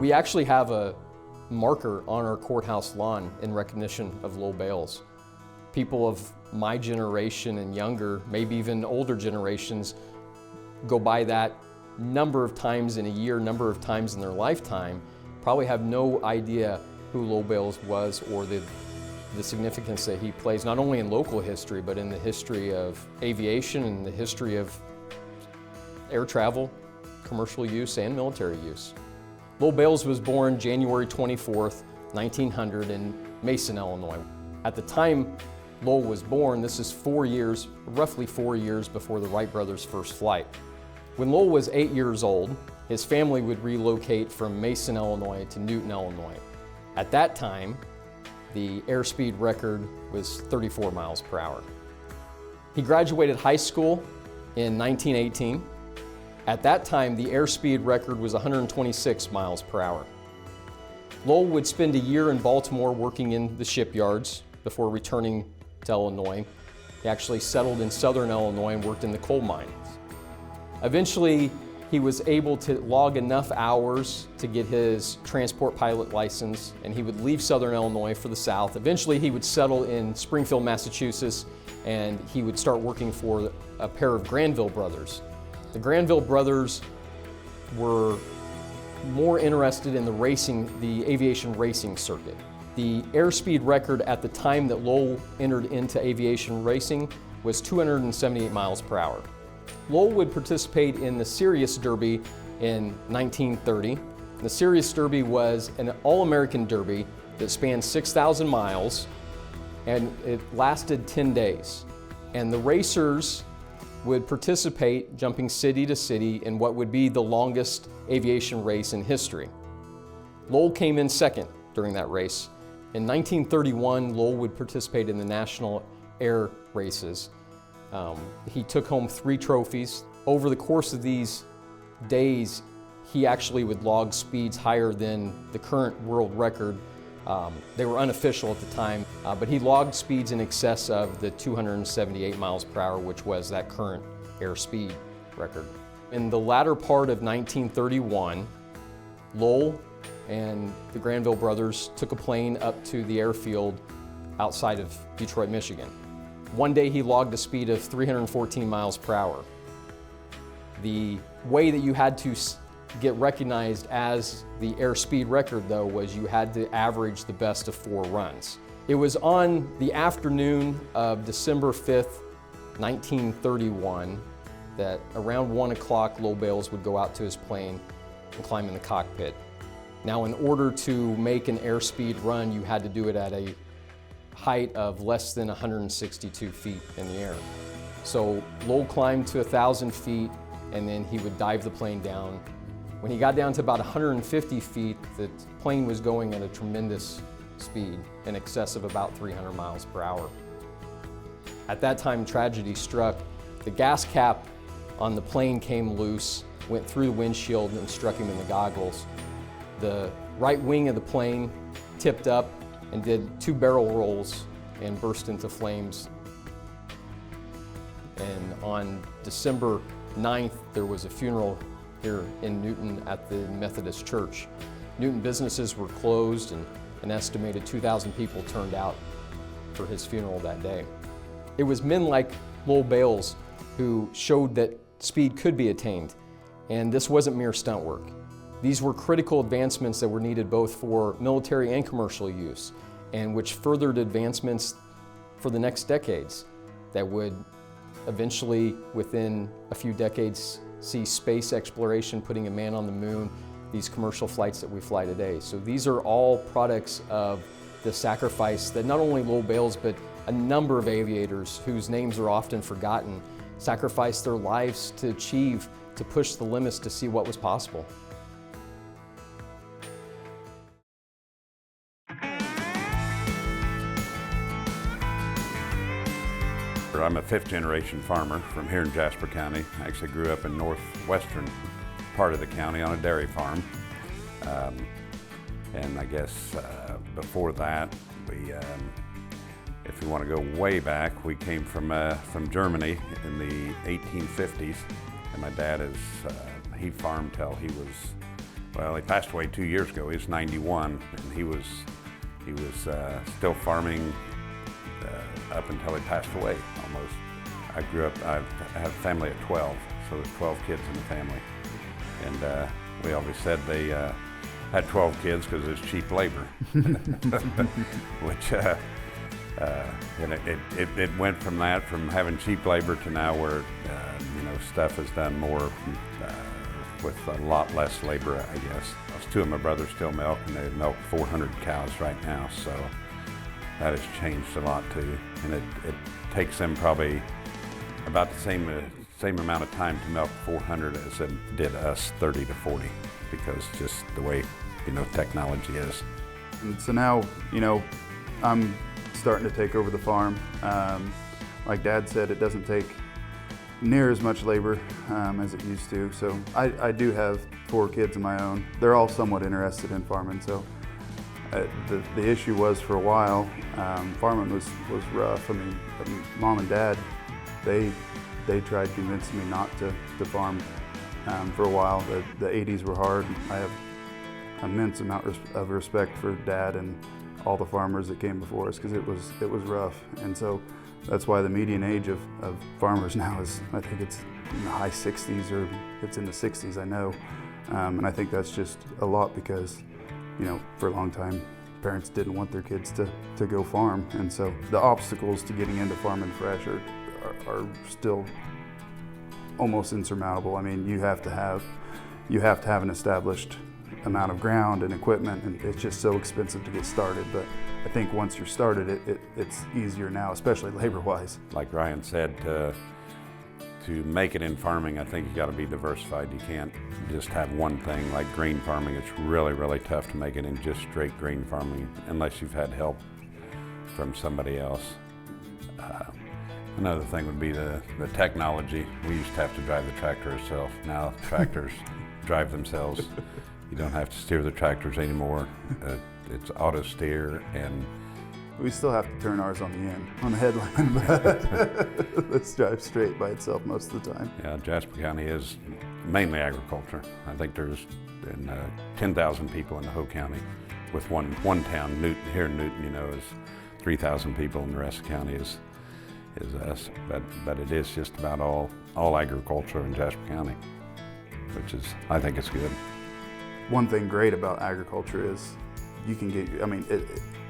We actually have a marker on our courthouse lawn in recognition of Lowell Bales. People of my generation and younger, maybe even older generations, go by that number of times in a year, number of times in their lifetime, probably have no idea who Lowell Bales was or the significance that he plays, not only in local history, but in the history of aviation and the history of air travel, commercial use, and military use. Lowell Bales was born January 24th, 1900 in Mason, Illinois. At the time Lowell was born, this is roughly 4 years before the Wright brothers' first flight. When Lowell was 8 years old, his family would relocate from Mason, Illinois to Newton, Illinois. At that time, the airspeed record was 34 miles per hour. He graduated high school in 1918. At that time, the airspeed record was 126 miles per hour. Lowell would spend a year in Baltimore working in the shipyards before returning to Illinois. He actually settled in southern Illinois and worked in the coal mines. Eventually, he was able to log enough hours to get his transport pilot license, and he would leave southern Illinois for the south. Eventually, he would settle in Springfield, Massachusetts, and he would start working for a pair of Granville brothers. The Granville brothers were more interested in the aviation racing circuit. The airspeed record at the time that Lowell entered into aviation racing was 278 miles per hour. Lowell would participate in the Sirius Derby in 1930. The Sirius Derby was an all-American derby that spanned 6,000 miles, and it lasted 10 days. And the racers would participate, jumping city to city, in what would be the longest aviation race in history. Lowell came in second during that race. In 1931, Lowell would participate in the National Air Races. He took home 3 trophies. Over the course of these days, he actually would log speeds higher than the current world record. They were unofficial at the time, but he logged speeds in excess of the 278 miles per hour, which was that current airspeed record. In the latter part of 1931, Lowell and the Granville brothers took a plane up to the airfield outside of Detroit, Michigan. One day he logged a speed of 314 miles per hour. The way that you had to get recognized as the airspeed record, though, was you had to average the best of 4 runs. It was on the afternoon of December 5th, 1931, that around 1 o'clock Lowell Bales would go out to his plane and climb in the cockpit. Now, in order to make an airspeed run, you had to do it at a height of less than 162 feet in the air. So Lowell climbed to 1,000 feet, and then he would dive the plane down. When he got down to about 150 feet, the plane was going at a tremendous speed, in excess of about 300 miles per hour. At that time, tragedy struck. The gas cap on the plane came loose, went through the windshield and struck him in the goggles. The right wing of the plane tipped up and did 2 barrel rolls and burst into flames. And on December 9th, there was a funeral here in Newton at the Methodist Church. Newton businesses were closed, and an estimated 2,000 people turned out for his funeral that day. It was men like Lowell Bales who showed that speed could be attained, and this wasn't mere stunt work. These were critical advancements that were needed both for military and commercial use, and which furthered advancements for the next decades that would eventually, within a few decades, see space exploration, putting a man on the moon, these commercial flights that we fly today. So these are all products of the sacrifice that not only Lowell Bales, but a number of aviators whose names are often forgotten, sacrificed their lives to achieve, to push the limits to see what was possible. I'm a 5th generation farmer from here in Jasper County. I actually grew up in northwestern part of the county on a dairy farm. And I guess before that, if you want to go way back, we came from Germany in the 1850s. And my dad he farmed till he was Well, he passed away 2 years ago. He was 91, and he was still farming up until he passed away, almost. I grew up, I had a family of 12, so there's 12 kids in the family. And we always said they had 12 kids because it's cheap labor. Which, and it went from that, from having cheap labor to now where, stuff is done more with a lot less labor, I guess. Two of my brothers still milk, and they milk 400 cows right now, so that has changed a lot too. And it takes them probably about the same amount of time to milk 400 as it did us 30 to 40, because just the way, technology is. And so now, I'm starting to take over the farm. Like Dad said, it doesn't take near as much labor as it used to. So I do have 4 kids of my own. They're all somewhat interested in farming. So the issue was, for a while, farming was rough. I mean, Mom and Dad, they tried convincing me not to farm for a while. The 80s were hard. I have immense amount of respect for Dad and all the farmers that came before us, because it was rough. And so that's why the median age of farmers now is, I think it's in the high 60s, or it's in the 60s, I know. And I think that's just a lot because, for a long time, parents didn't want their kids to go farm. And so the obstacles to getting into farming fresh are still almost insurmountable. I mean, you have to have an established amount of ground and equipment, and it's just so expensive to get started. But I think once you're started, it's easier now, especially labor-wise. Like Ryan said, to make it in farming, I think you got to be diversified. You can't just have one thing. Like green farming, it's really, really tough to make it in just straight green farming unless you've had help from somebody else. Another thing would be the technology. We used to have to drive the tractor ourselves. Now tractors drive themselves. You don't have to steer the tractors anymore. It's auto steer, and we still have to turn ours on the end, on the headland, but let's drive straight by itself most of the time. Yeah, Jasper County is mainly agriculture. I think there's 10,000 people in the whole county, with one town, Newton, here in Newton, is 3,000 people, and the rest of the county is us. But it is just about all agriculture in Jasper County, which is, I think it's good. One thing great about agriculture is you can get,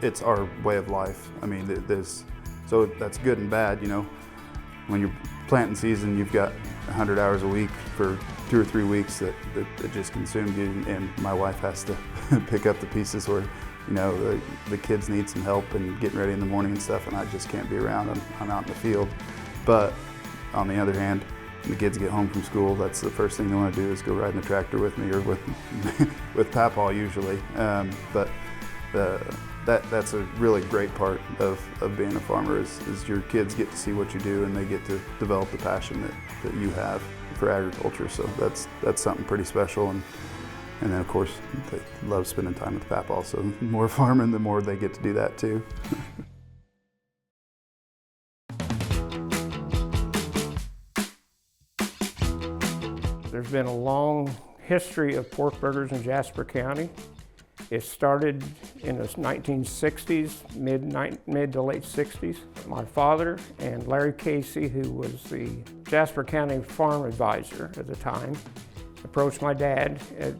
it's our way of life. I mean, so that's good and bad, When you're planting season, you've got 100 hours a week for 2 or 3 weeks that just consume you, and my wife has to pick up the pieces where, the kids need some help and getting ready in the morning and stuff, and I just can't be around. I'm out in the field. But on the other hand, when the kids get home from school, that's the first thing they want to do is go ride in the tractor with me, or with Papaw usually. But that's a really great part of being a farmer is your kids get to see what you do, and they get to develop the passion that you have for agriculture. So that's something pretty special. And then of course they love spending time with Papaw. So the more farming, the more they get to do that too. There's been a long history of pork burgers in Jasper County. It started in the 1960s, mid to late 60s. My father and Larry Casey, who was the Jasper County Farm Advisor at the time, approached my dad at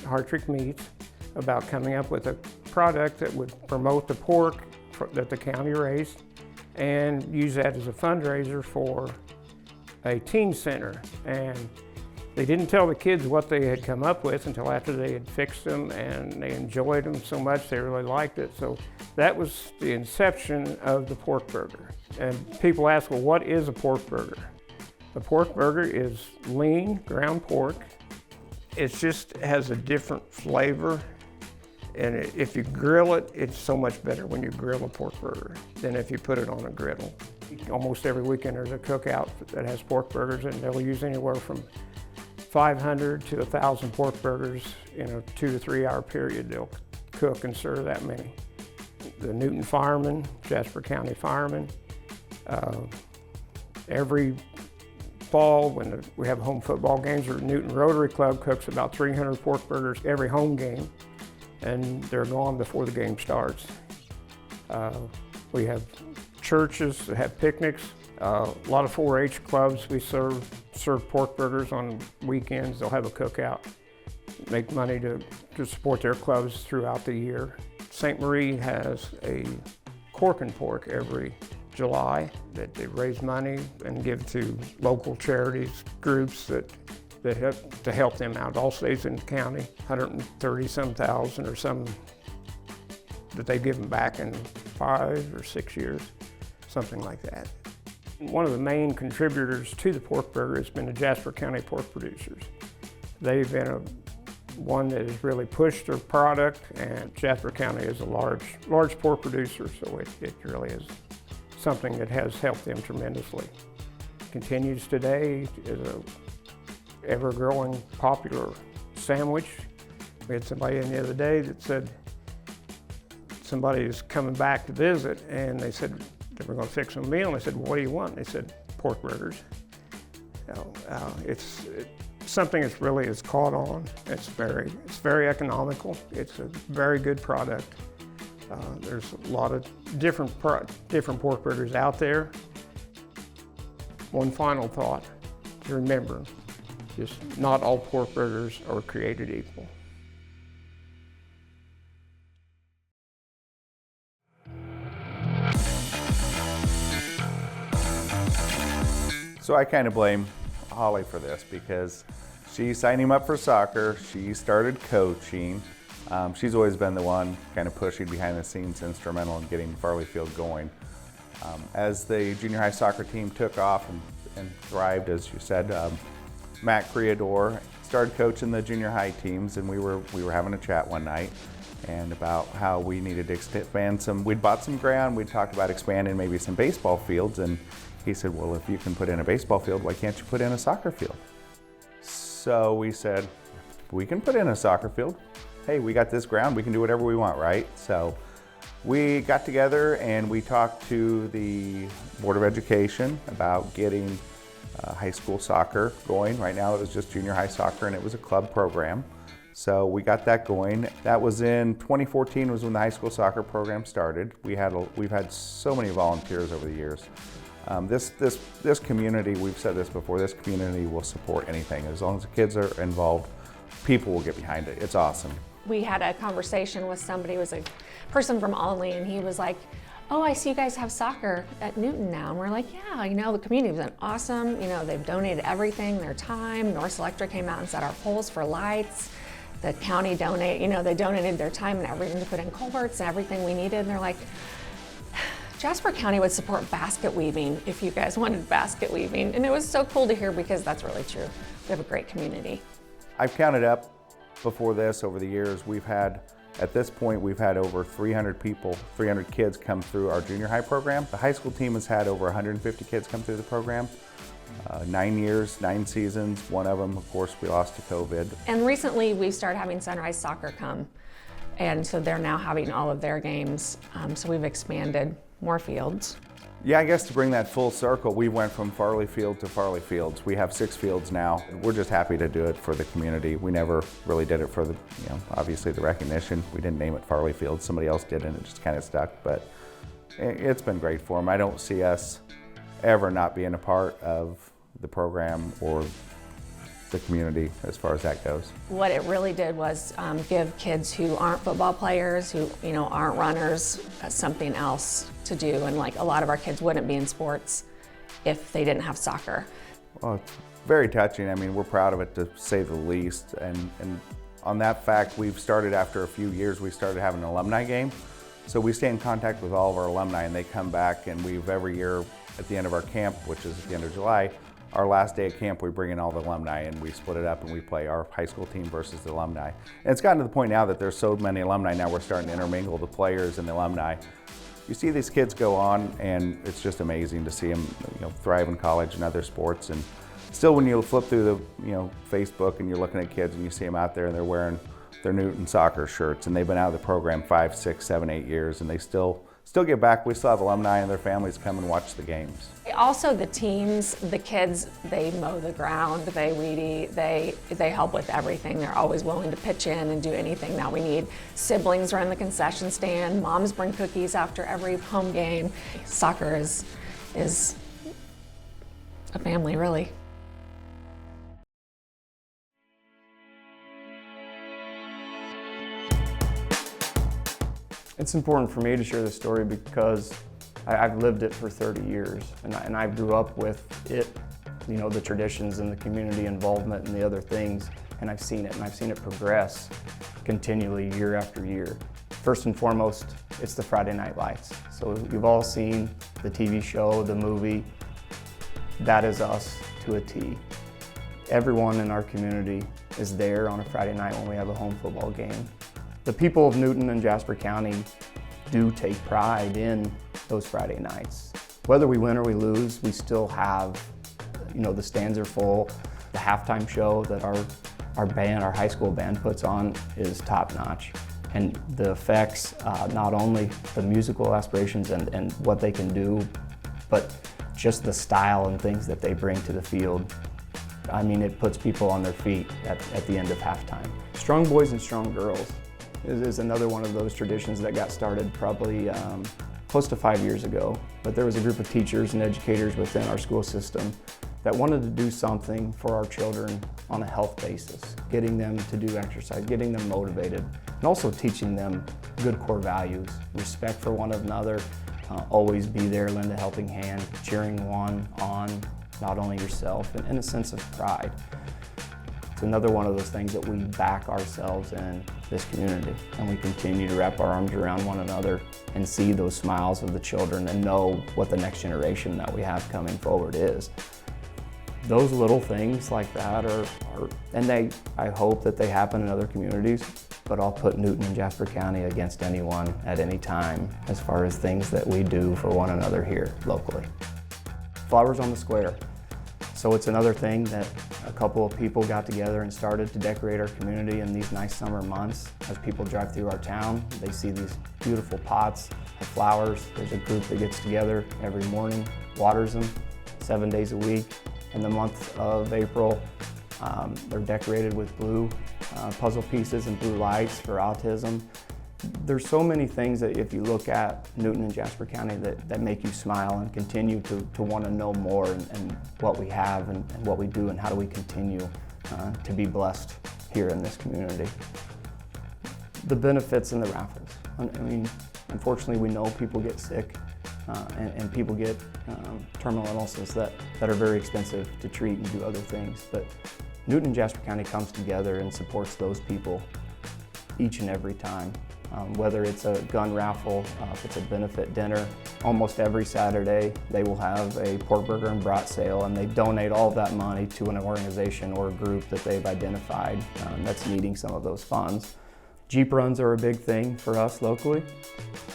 Hartrick Meats about coming up with a product that would promote the pork that the county raised and use that as a fundraiser for a teen center. And they didn't tell the kids what they had come up with until after they had fixed them, and they enjoyed them so much they really liked it. So that was the inception of the pork burger. And people ask, well, what is a pork burger? A pork burger is lean ground pork. It just has a different flavor, and if you grill it, it's so much better when you grill a pork burger than if you put it on a griddle. Almost every weekend there's a cookout that has pork burgers, and they'll use anywhere from 500 to 1,000 pork burgers in a 2 to 3 hour period. They'll cook and serve that many. The Newton firemen, Jasper County firemen, every fall, when we have home football games, or Newton Rotary Club cooks about 300 pork burgers every home game, and they're gone before the game starts. We have churches that have picnics. A lot of 4-H clubs, we serve pork burgers on weekends. They'll have a cookout, make money to support their clubs throughout the year. St. Marie has a cork and pork every July that they raise money and give to local charities, groups that have to help them out. All stays in the county, 130-some thousand or some that they give them back in 5 or 6 years, something like that. One of the main contributors to the pork burger has been the Jasper County pork producers. They've been one that has really pushed their product, and Jasper County is a large pork producer, so it really is something that has helped them tremendously. Continues today as a ever-growing popular sandwich. We had somebody in the other day that said somebody is coming back to visit, and they said they were going to fix them a meal, and they said, well, what do you want? They said, pork burgers. It's something that's really is caught on. It's very economical. It's a very good product. There's a lot of different pork burgers out there. One final thought to remember, just not all pork burgers are created equal. So I kind of blame Holly for this because she signed him up for soccer. She started coaching. She's always been the one kind of pushing behind the scenes, instrumental in getting Farley Field going. As the junior high soccer team took off and thrived, as you said, Matt Creador started coaching the junior high teams, and we were having a chat one night and about how we needed to expand we'd bought some ground, we'd talked about expanding maybe some baseball fields, and he said, well, if you can put in a baseball field, why can't you put in a soccer field? So we said, we can put in a soccer field. Hey, we got this ground, we can do whatever we want, right? So we got together and we talked to the Board of Education about getting high school soccer going. Right now it was just junior high soccer, and it was a club program. So we got that going. That was in 2014 was when the high school soccer program started. We've had so many volunteers over the years. This community, we've said this before, this community will support anything. As long as the kids are involved, people will get behind it. It's awesome. We had a conversation with somebody, it was a person from Olney, and he was like, oh, I see you guys have soccer at Newton now. And we're like, yeah, the community's been awesome. They've donated everything, their time. North Electric came out and set our poles for lights. The county they donated their time and everything to put in culverts and everything we needed. And they're like, Jasper County would support basket weaving if you guys wanted basket weaving. And it was so cool to hear because that's really true. We have a great community. I've counted up before this over the years. At this point, we've had over 300 kids come through our junior high program. The high school team has had over 150 kids come through the program. 9 years, 9 seasons. One of them, of course, we lost to COVID. And recently we started having Sunrise Soccer come. And so they're now having all of their games. So we've expanded more fields. Yeah, I guess to bring that full circle, we went from Farley Field to Farley Fields. We have 6 fields now. We're just happy to do it for the community. We never really did it for the, obviously the recognition. We didn't name it Farley Field. Somebody else did, and it just kind of stuck. But it's been great for them. I don't see us ever not being a part of the program or the community as far as that goes. What it really did was give kids who aren't football players, who aren't runners, something else to do. And like a lot of our kids wouldn't be in sports if they didn't have soccer. Well, it's very touching. I mean, we're proud of it to say the least. And on that fact, we've started after a few years, we started having an alumni game. So we stay in contact with all of our alumni, and they come back, and we've every year at the end of our camp, which is at the end of July, our last day of camp, we bring in all the alumni and we split it up and we play our high school team versus the alumni. And it's gotten to the point now that there's so many alumni now, we're starting to intermingle the players and the alumni. You see these kids go on, and it's just amazing to see them thrive in college and other sports. And still, when you flip through the Facebook and you're looking at kids and you see them out there and they're wearing their Newton soccer shirts, and they've been out of the program 5, 6, 7, 8 years, and they still still get back. We still have alumni and their families come and watch the games. Also the teams, the kids, they mow the ground, they weed eat, they help with everything. They're always willing to pitch in and do anything that we need. Siblings run the concession stand, moms bring cookies after every home game. Soccer is a family, really. It's important for me to share this story because I've lived it for 30 years and I grew up with it, you know, the traditions and the community involvement and the other things, and I've seen it, and I've seen it progress continually year after year. First and foremost, it's the Friday Night Lights. So you've all seen the TV show, the movie. That is us to a T. Everyone in our community is there on a Friday night when we have a home football game. The people of Newton and Jasper County do take pride in those Friday nights. Whether we win or we lose, we still have, you know, the stands are full. The halftime show that our band, our high school band puts on is top notch. And the effects, not only the musical aspirations and what they can do, but just the style and things that they bring to the field. I mean, it puts people on their feet at the end of halftime. Strong boys and strong girls is another one of those traditions that got started probably close to 5 years ago. But there was a group of teachers and educators within our school system that wanted to do something for our children on a health basis, getting them to do exercise, getting them motivated, and also teaching them good core values, respect for one another, always be there, lend a helping hand, cheering one on, not only yourself, and a sense of pride. It's another one of those things that we back ourselves in this community, and we continue to wrap our arms around one another and see those smiles of the children and know what the next generation that we have coming forward is. Those little things like that I hope that they happen in other communities, but I'll put Newton and Jasper County against anyone at any time as far as things that we do for one another here locally. Flowers on the Square. So it's another thing that a couple of people got together and started to decorate our community in these nice summer months. As people drive through our town, they see these beautiful pots of flowers. There's a group that gets together every morning, waters them 7 days a week. In the month of April, they're decorated with blue puzzle pieces and blue lights for autism. There's so many things that if you look at Newton and Jasper County that make you smile and continue to want to know more and what we have and what we do and how do we continue to be blessed here in this community. The benefits in the raffles. I mean, unfortunately we know people get sick and people get terminal illnesses that are very expensive to treat and do other things. But Newton and Jasper County comes together and supports those people each and every time. Whether it's a gun raffle, if it's a benefit dinner, almost every Saturday they will have a pork burger and brat sale, and they donate all of that money to an organization or a group that they've identified that's needing some of those funds. Jeep runs are a big thing for us locally.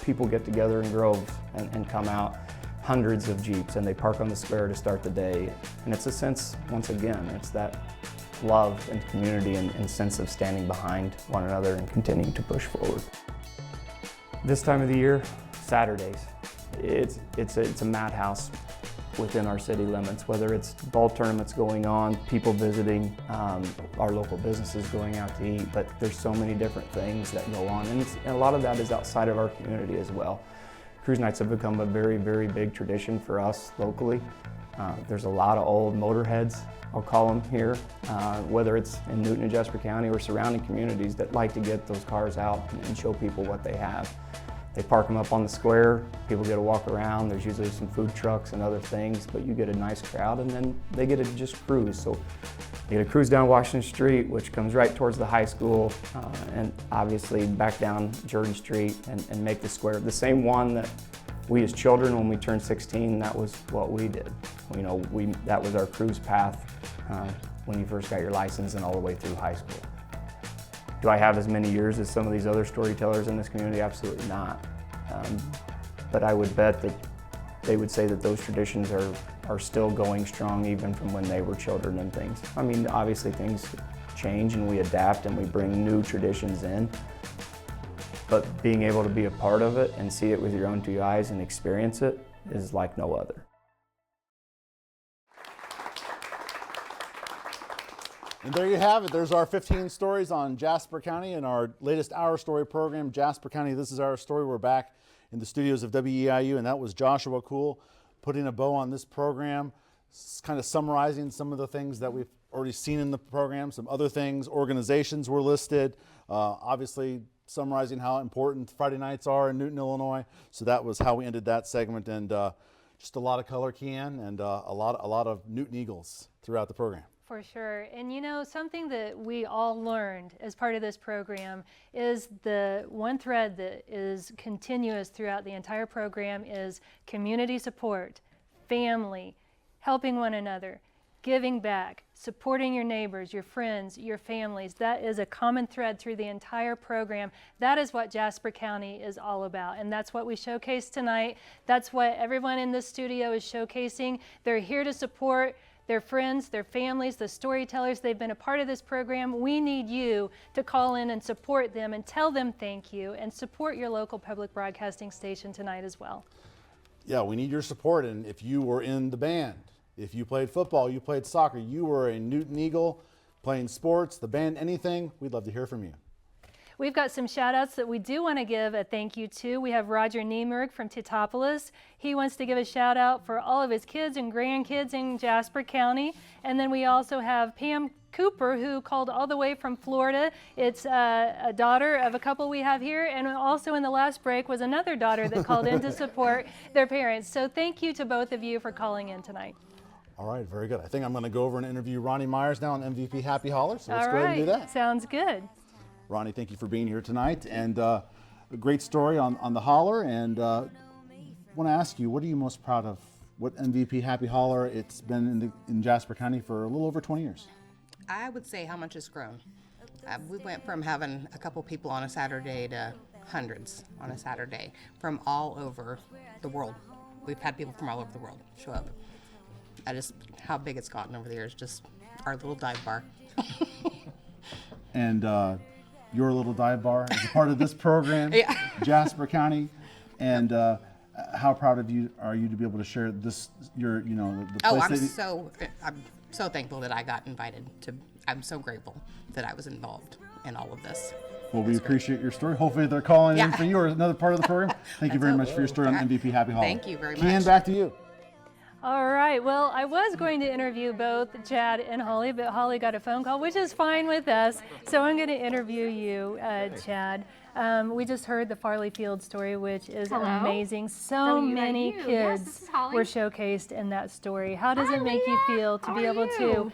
People get together in groves and come out, hundreds of Jeeps, and they park on the square to start the day. And it's a sense, once again, it's that love and community and sense of standing behind one another and continuing to push forward. This time of the year, Saturdays, it's a madhouse within our city limits, whether it's ball tournaments going on, people visiting, our local businesses going out to eat, but there's so many different things that go on, and a lot of that is outside of our community as well. Cruise nights have become a very, very big tradition for us locally. There's a lot of old motorheads, I'll call them here, whether it's in Newton and Jasper County or surrounding communities that like to get those cars out and show people what they have. They park them up on the square, people get to walk around, there's usually some food trucks and other things, but you get a nice crowd and then they get to just cruise. So you get to cruise down Washington Street, which comes right towards the high school, and obviously back down Jordan Street and make the square. The same one that we as children, when we turned 16, that was what we did. You know, that was our cruise path when you first got your license and all the way through high school. Do I have as many years as some of these other storytellers in this community? Absolutely not. But I would bet that they would say that those traditions are still going strong even from when they were children and things. I mean, obviously things change and we adapt and we bring new traditions in. but being able to be a part of it and see it with your own two eyes and experience it is like no other. And there you have it. There's our 15 stories on Jasper County in our latest Our Story program, Jasper County, This Is Our Story. We're back in the studios of WEIU, and that was Joshua Cool putting a bow on this program, kind of summarizing some of the things that we've already seen in the program, some other things, organizations were listed, obviously summarizing how important Friday nights are in Newton, Illinois. So that was how we ended that segment, and just a lot of color, Keanne, and a lot of Newton Eagles throughout the program. For sure. And you know, something that we all learned as part of this program is the one thread that is continuous throughout the entire program is community support, family, helping one another, giving back, supporting your neighbors, your friends, your families. That is a common thread through the entire program. That is what Jasper County is all about. And that's what we showcased tonight. That's what everyone in this studio is showcasing. They're here to support their friends, their families, the storytellers. They've been a part of this program. We need you to call in and support them and tell them thank you, and support your local public broadcasting station tonight as well. Yeah, we need your support. And if you were in the band, if you played football, you played soccer, you were a Newton Eagle, playing sports, the band, anything, we'd love to hear from you. We've got some shout outs that we do want to give a thank you to. We have Roger Niemerg from Teutopolis. He wants to give a shout out for all of his kids and grandkids in Jasper County. And then we also have Pam Cooper, who called all the way from Florida. It's a daughter of a couple we have here, and also in the last break was another daughter that called in to support their parents. So thank you to both of you for calling in tonight. All right, very good. I think I'm going to go over and interview Ronnie Myers now on MVP Happy Holler, so let's All go ahead right, and do that. sounds good. Ronnie, thank you for being here tonight, and a great story on the Holler, and want to ask you, what are you most proud of? What MVP Happy Holler? It's been in Jasper County for a little over 20 years. I would say how much it's grown. We went from having a couple people on a Saturday to hundreds on a Saturday from all over the world. We've had people from all over the world show up. That is how big it's gotten over the years, just our little dive bar. And your little dive bar is a part of this program, Yeah. Jasper County, and how proud of you are you to be able to share this? The Oh, place I'm so thankful that I got invited to. I'm so grateful that I was involved in all of this. Well, we appreciate your story. Hopefully they're calling in Yeah. for you or another part of the program. Thank you very much for your story on MVP Happy Holler. Thank you very much. Keanne, back to you. All right, well, I was going to interview both Chad and Holly, but Holly got a phone call, which is fine with us. So I'm going to interview you, Chad. We just heard the Farley Field story, which is amazing. So many WEIU. kids Yes, this is Holly. were showcased in that story. How does it make you feel to be able to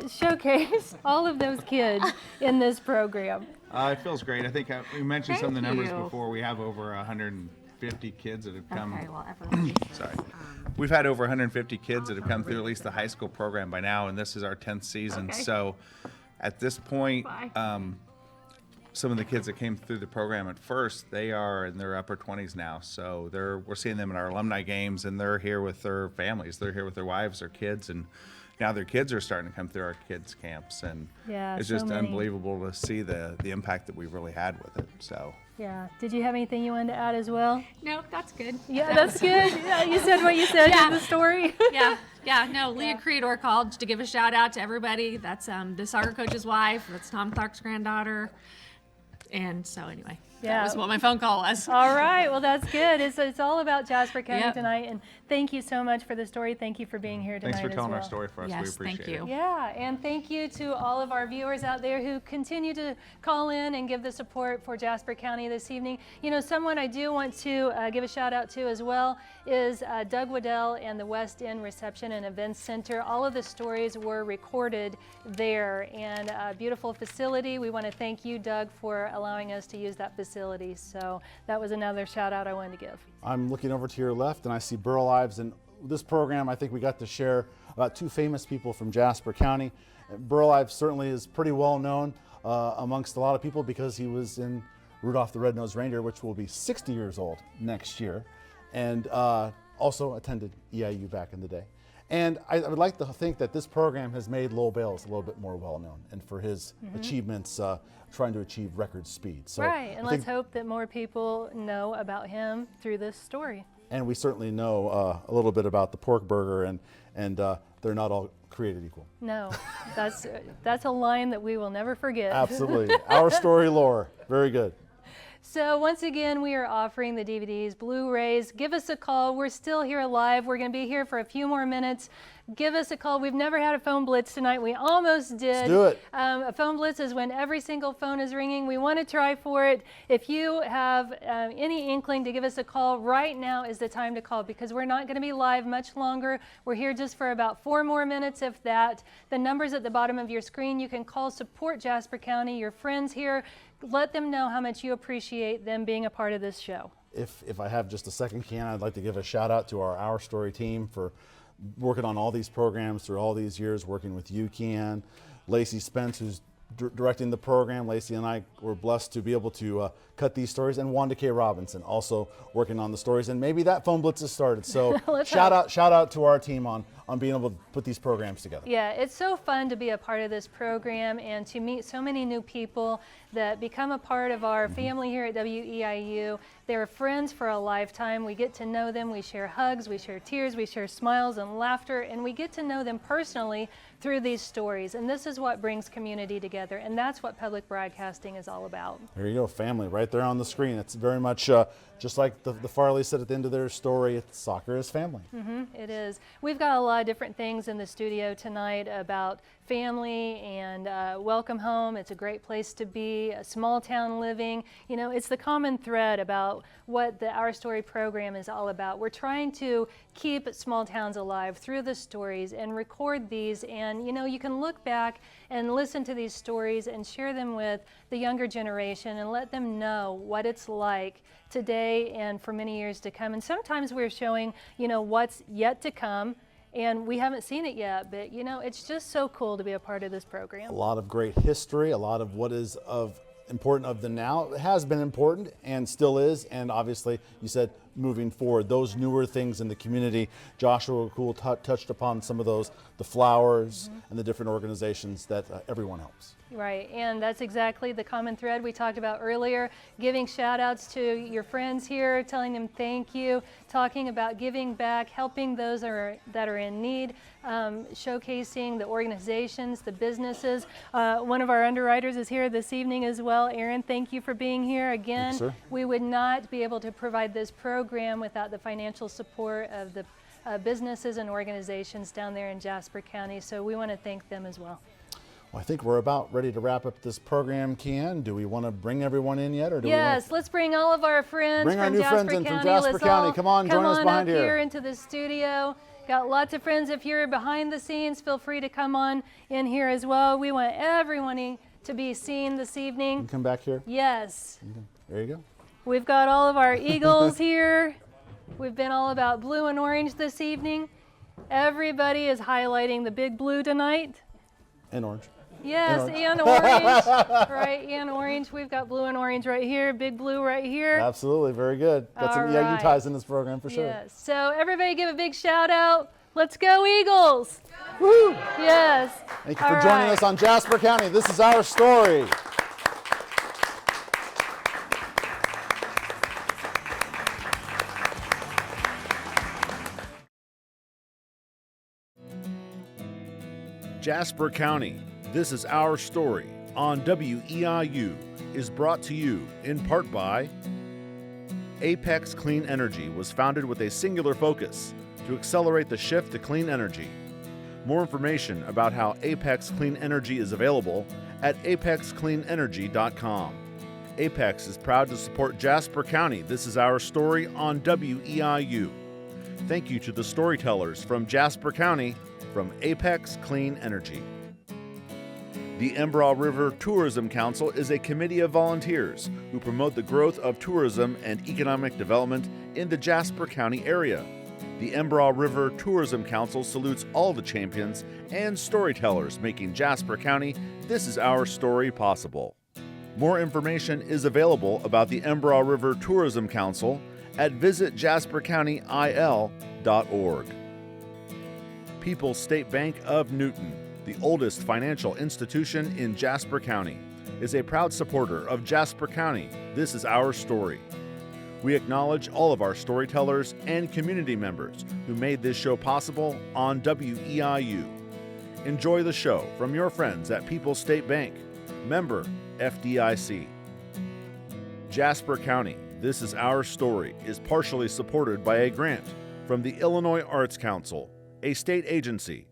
showcase all of those kids in this program? It feels great. I think we mentioned some of the Thank numbers you. before. We have over 150 kids that have come. Okay, well, everyone. Sorry. We've had over 150 kids that have come through at least the high school program by now, and this is our 10th season. Okay. So at this point, Bye. some of the kids that came through the program at first, they are in their upper 20s now. So we're seeing them in our alumni games, and they're here with their families. They're here with their wives, their kids, and now their kids are starting to come through our kids' camps. And Yeah, it's so just many. unbelievable to see the impact that we've really had with it. So. Yeah. Did you have anything you wanted to add as well? No, that's good. Yeah, that's good. Yeah, you said what you said in the story. Yeah, no, Leah Creedor called to give a shout out to everybody. That's the soccer coach's wife. That's Tom Clark's granddaughter. And so anyway, Yeah. that was what my phone call was. All right, well, that's good. It's all about Jasper County Yep. tonight, and thank you so much for the story. Thank you for being here tonight Thanks for as telling well. our story for us. We Yes, appreciate thank you. it. Yeah, and thank you to all of our viewers out there who continue to call in and give the support for Jasper County this evening. You know, someone I do want to give a shout out to as well is Doug Waddell and the West End Reception and Events Center. All of the stories were recorded there, and a beautiful facility. We want to thank you, Doug, for allowing us to use that facility. So that was another shout out I wanted to give. I'm looking over to your left and I see Burl Ives, and this program I think we got to share about two famous people from Jasper County. Burl Ives certainly is pretty well known amongst a lot of people because he was in Rudolph the Red-Nosed Reindeer, which will be 60 years old next year, and also attended EIU back in the day. And I would like to think that this program has made Lowell Bales a little bit more well-known and for his achievements trying to achieve record speed. So Right, and let's hope that more people know about him through this story. And we certainly know a little bit about the pork burger, and they're not all created equal. No, that's a line that we will never forget. Absolutely. Our story lore. Very good. So once again, we are offering the DVDs, Blu-rays. Give us a call. We're still here live. We're going to be here for a few more minutes. Give us a call. We've never had a phone blitz tonight. We almost did. Let's do it. A phone blitz is when every single phone is ringing. We want to try for it. If you have any inkling to give us a call, right now is the time to call, because we're not going to be live much longer. We're here just for about 4 more minutes, if that. The number's at the bottom of your screen. You can call Support Jasper County, your friends here. Let them know how much you appreciate them being a part of this show. If I have just a second, Ken, I'd like to give a shout out to our Story team for working on all these programs through all these years, working with you, Ken, Lacey Spence, who's directing the program. Lacey and I were blessed to be able to cut these stories, and Wanda K. Robinson also working on the stories, and maybe that phone blitz has started. So shout out to our team on being able to put these programs together. Yeah, it's so fun to be a part of this program and to meet so many new people that become a part of our family here at WEIU. They're friends for a lifetime. We get to know them. We share hugs, we share tears, we share smiles and laughter, and we get to know them personally through these stories. And this is what brings community together, and that's what public broadcasting is all about. There you go, family, right there on the screen. It's very much just like the Farley said at the end of their story, soccer is family. It is. We've got a lot of different things in the studio tonight about family and welcome home. It's a great place to be, a small town living. You know, it's the common thread about what the Our Story program is all about. We're trying to keep small towns alive through the stories and record these, and you know, you can look back and listen to these stories and share them with the younger generation and let them know what it's like today and for many years to come. And sometimes we're showing, you know, what's yet to come, and we haven't seen it yet, but you know, it's just so cool to be a part of this program. A lot of great history, a lot of what is important of the now. It has been important and still is, and obviously you said moving forward, those newer things in the community. Joshua Cool touched upon some of those, the flowers and the different organizations that everyone helps. Right, and that's exactly the common thread we talked about earlier, giving shout outs to your friends here, telling them thank you, talking about giving back, helping those that are in need, showcasing the organizations, the businesses. One of our underwriters is here this evening as well. Aaron, thank you for being here again. Thank you, sir. We would not be able to provide this program without the financial support of the businesses and organizations down there in Jasper County, so we want to thank them as well. Well, I think we're about ready to wrap up this program, Ken. Do we want to bring everyone in yet, or do Yes, let's bring all of our friends Bring our from new Jasper friends in County. from Jasper Let's County. all Come on, join us behind up here. here into the studio. Got lots of friends. If you're behind the scenes, feel free to come on in here as well. We want everyone to be seen this evening. You come back here? Yes. There you go. We've got all of our Eagles here. We've been all about blue and orange this evening. Everybody is highlighting the big blue tonight. And orange. Yes, and orange, right, and orange. We've got blue and orange right here, big blue right here. Absolutely, very good. Got some All EIU right. ties in this program for sure. Yes, so everybody give a big shout out. Let's go Eagles! Woo! Yes. Thank you for joining us on Jasper County. This is Our Story. Jasper County, This is Our Story on WEIU is brought to you in part by Apex Clean Energy was founded with a singular focus to accelerate the shift to clean energy. More information about how Apex Clean Energy is available at apexcleanenergy.com. Apex is proud to support Jasper County. This is Our Story on WEIU. Thank you to the storytellers from Jasper County from Apex Clean Energy. The Embraw River Tourism Council is a committee of volunteers who promote the growth of tourism and economic development in the Jasper County area. The Embraw River Tourism Council salutes all the champions and storytellers making Jasper County This is Our Story possible. More information is available about the Embraw River Tourism Council at visitjaspercountyil.org. People's State Bank of Newton, the oldest financial institution in Jasper County, is a proud supporter of Jasper County. This is our story. We acknowledge all of our storytellers and community members who made this show possible on WEIU. Enjoy the show from your friends at People's State Bank, member FDIC. Jasper County, This is Our Story is partially supported by a grant from the Illinois Arts Council, a state agency